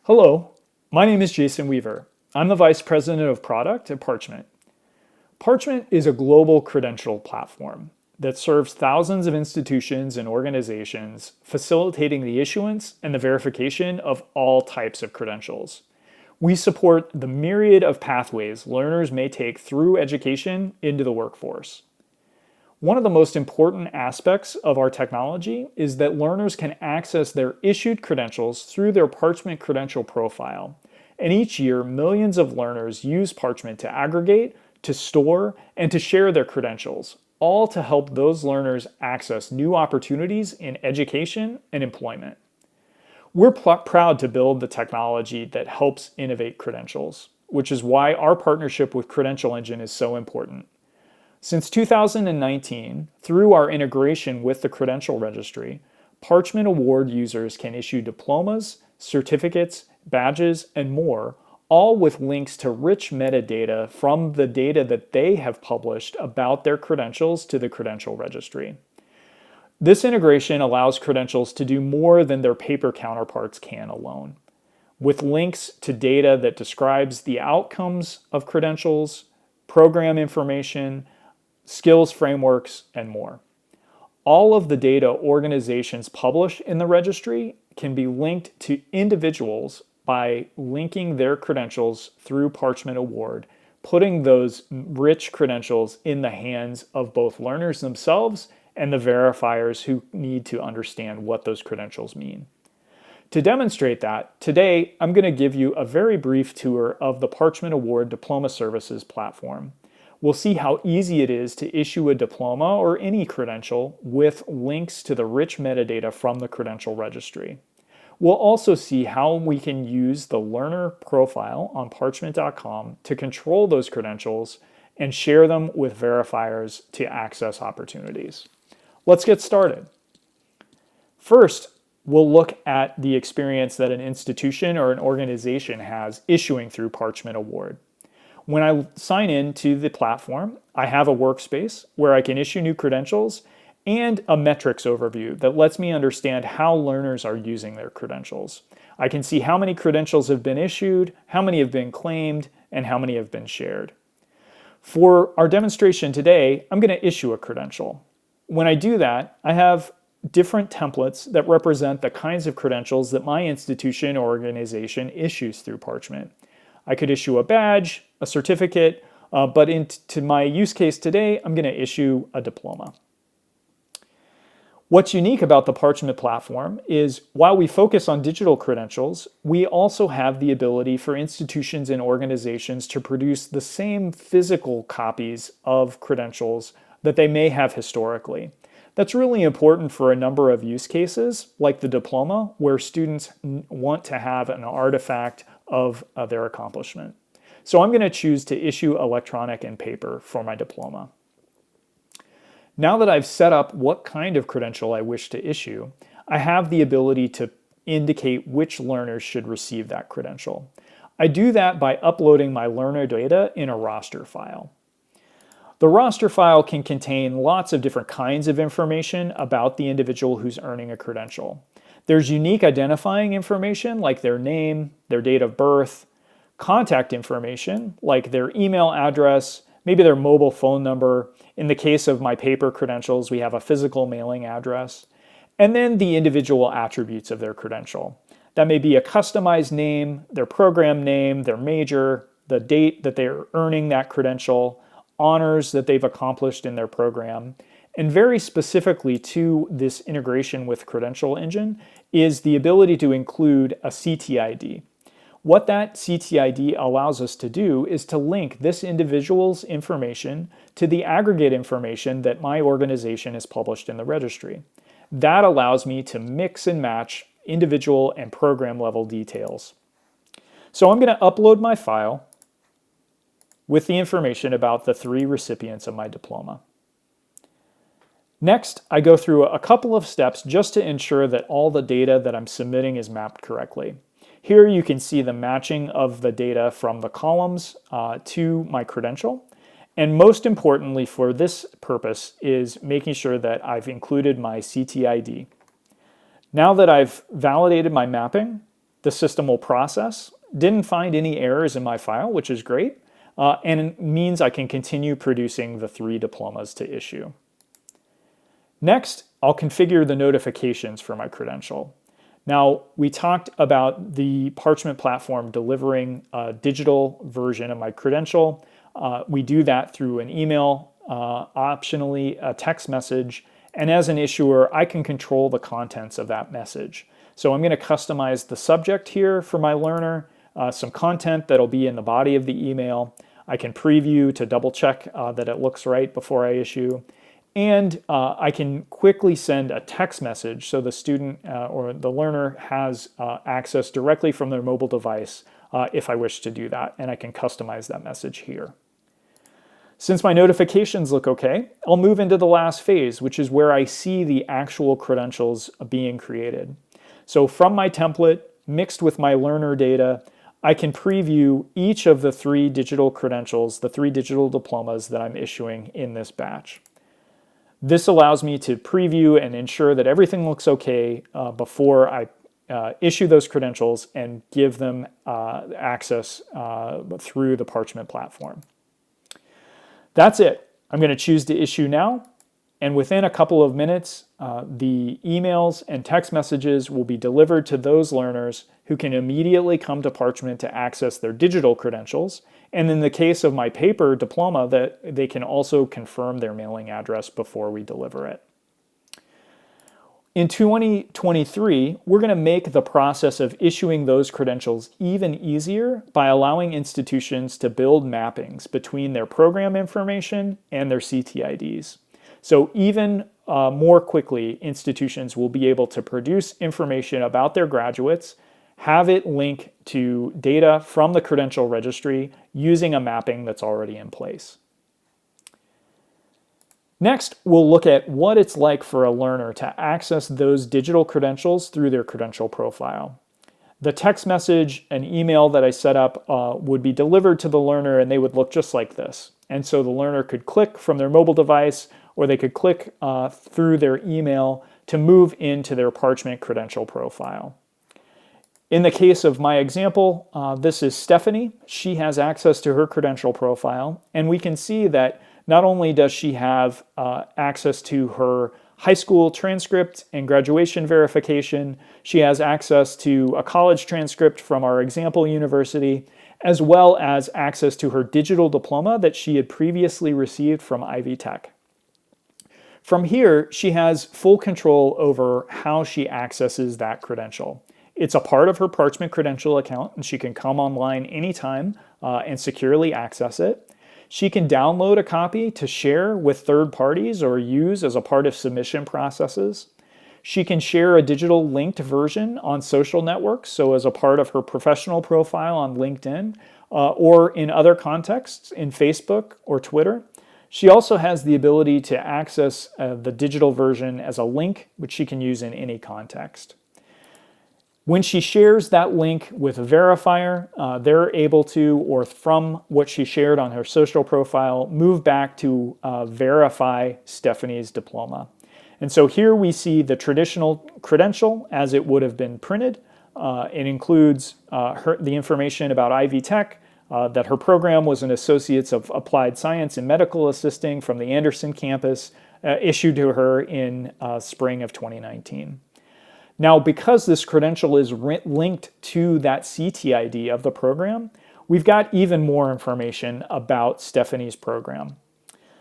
Hello, my name is Jason Weaver. I'm the Vice President of Product at Parchment. Parchment is a global credential platform that serves thousands of institutions and organizations, facilitating the issuance and the verification of all types of credentials. We support the myriad of pathways learners may take through education into the workforce. One of the most important aspects of our technology is that learners can access their issued credentials through their Parchment credential profile. And each year, millions of learners use Parchment to aggregate, to store, and to share their credentials, all to help those learners access new opportunities in education and employment. We're proud to build the technology that helps innovate credentials, which is why our partnership with Credential Engine is so important. Since 2019, through our integration with the Credential Registry, Parchment Award users can issue diplomas, certificates, badges, and more, all with links to rich metadata from the data that they have published about their credentials to the Credential Registry. This integration allows credentials to do more than their paper counterparts can alone, with links to data that describes the outcomes of credentials, program information, skills frameworks, and more. All of the data organizations publish in the registry can be linked to individuals by linking their credentials through Parchment Award, putting those rich credentials in the hands of both learners themselves and the verifiers who need to understand what those credentials mean. To demonstrate that, today I'm going to give you a very brief tour of the Parchment Award Diploma Services platform. We'll see how easy it is to issue a diploma or any credential with links to the rich metadata from the Credential Registry. We'll also see how we can use the learner profile on parchment.com to control those credentials and share them with verifiers to access opportunities. Let's get started. First, we'll look at the experience that an institution or an organization has issuing through Parchment Award. When I sign in to the platform, I have a workspace where I can issue new credentials and a metrics overview that lets me understand how learners are using their credentials. I can see how many credentials have been issued, how many have been claimed, and how many have been shared. For our demonstration today, I'm going to issue a credential. When I do that, I have different templates that represent the kinds of credentials that my institution or organization issues through Parchment. I could issue a badge, a certificate, but into my use case today, I'm going to issue a diploma. What's unique about the Parchment platform is while we focus on digital credentials, we also have the ability for institutions and organizations to produce the same physical copies of credentials that they may have historically. That's really important for a number of use cases, like the diploma, where students want to have an artifact of their accomplishment. So I'm going to choose to issue electronic and paper for my diploma. Now that I've set up what kind of credential I wish to issue, I have the ability to indicate which learners should receive that credential. I do that by uploading my learner data in a roster file. The roster file can contain lots of different kinds of information about the individual who's earning a credential. There's unique identifying information like their name, their date of birth, contact information like their email address, maybe their mobile phone number. In the case of my paper credentials, we have a physical mailing address, and then the individual attributes of their credential. That may be a customized name, their program name, their major, the date that they're earning that credential, honors that they've accomplished in their program. And very specifically to this integration with Credential Engine is the ability to include a CTID. What that CTID allows us to do is to link this individual's information to the aggregate information that my organization has published in the registry. That allows me to mix and match individual and program level details. So I'm going to upload my file with the information about the 3 recipients of my diploma. Next, I go through a couple of steps just to ensure that all the data that I'm submitting is mapped correctly. Here you can see the matching of the data from the columns to my credential. And most importantly for this purpose is making sure that I've included my CTID. Now that I've validated my mapping, The system will process. Didn't find any errors in my file, which is great, and it means I can continue producing the 3 diplomas to issue. Next, I'll configure the notifications for my credential. Now, we talked about the Parchment platform delivering a digital version of my credential. We do that through an email, optionally a text message, and as an issuer, I can control the contents of that message. So I'm going to customize the subject here for my learner, some content that'll be in the body of the email. I can preview to double check that it looks right before I issue. And I can quickly send a text message so the student or the learner has access directly from their mobile device if I wish to do that, and I can customize that message here. Since my notifications look okay, I'll move into the last phase, which is where I see the actual credentials being created. So from my template, mixed with my learner data, I can preview each of the 3 digital credentials, the 3 digital diplomas that I'm issuing in this batch. This allows me to preview and ensure that everything looks okay before I issue those credentials and give them access through the Parchment platform. That's it. I'm going to choose to issue now, and within a couple of minutes, the emails and text messages will be delivered to those learners who can immediately come to Parchment to access their digital credentials. And in the case of my paper diploma, that they can also confirm their mailing address before we deliver it. In 2023, we're going to make the process of issuing those credentials even easier by allowing institutions to build mappings between their program information and their CTIDs. So even more quickly, institutions will be able to produce information about their graduates, have it link to data from the credential registry using a mapping that's already in place. Next, we'll look at what it's like for a learner to access those digital credentials through their credential profile. The text message and email that I set up would be delivered to the learner, and they would look just like this. And so the learner could click from their mobile device, or they could click through their email to move into their Parchment credential profile. In the case of my example, this is Stephanie. She has access to her credential profile, and we can see that not only does she have access to her high school transcript and graduation verification, she has access to a college transcript from our example university, as well as access to her digital diploma that she had previously received from Ivy Tech. From here, she has full control over how she accesses that credential. It's a part of her Parchment credential account, and she can come online anytime and securely access it. She can download a copy to share with third parties or use as a part of submission processes. She can share a digital linked version on social networks, so as a part of her professional profile on LinkedIn or in other contexts in Facebook or Twitter. She also has the ability to access the digital version as a link, which she can use in any context. When she shares that link with a verifier, they're able to, or from what she shared on her social profile, move back to verify Stephanie's diploma. And so here we see the traditional credential as it would have been printed. It includes the information about Ivy Tech, that her program was an Associates of Applied Science in Medical Assisting from the Anderson campus, issued to her in spring of 2019. Now, because this credential is linked to that CTID of the program, we've got even more information about Stephanie's program.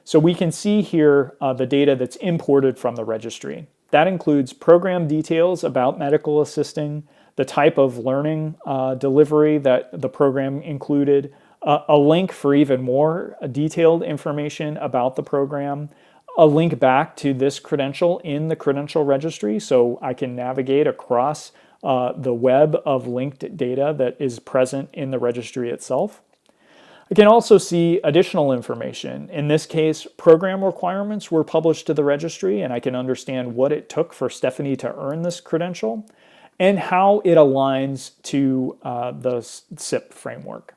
So we can see here the data that's imported from the registry. That includes program details about medical assisting, the type of learning delivery that the program included, a link for even more detailed information about the program, a link back to this credential in the credential registry so I can navigate across the web of linked data that is present in the registry itself. I can also see additional information. In this case, program requirements were published to the registry, and I can understand what it took for Stephanie to earn this credential and how it aligns to the SIP framework.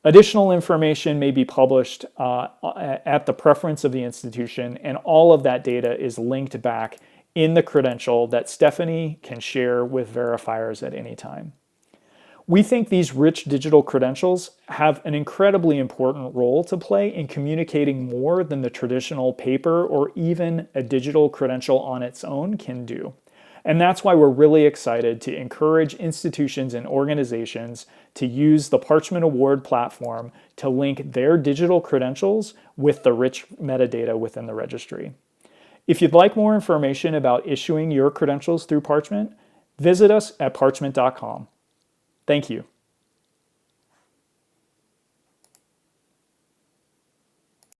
Additional information may be published at the preference of the institution, and all of that data is linked back in the credential that Stephanie can share with verifiers at any time. We think these rich digital credentials have an incredibly important role to play in communicating more than the traditional paper or even a digital credential on its own can do. And that's why we're really excited to encourage institutions and organizations to use the Parchment Award platform to link their digital credentials with the rich metadata within the registry. If you'd like more information about issuing your credentials through Parchment, visit us at parchment.com. Thank you.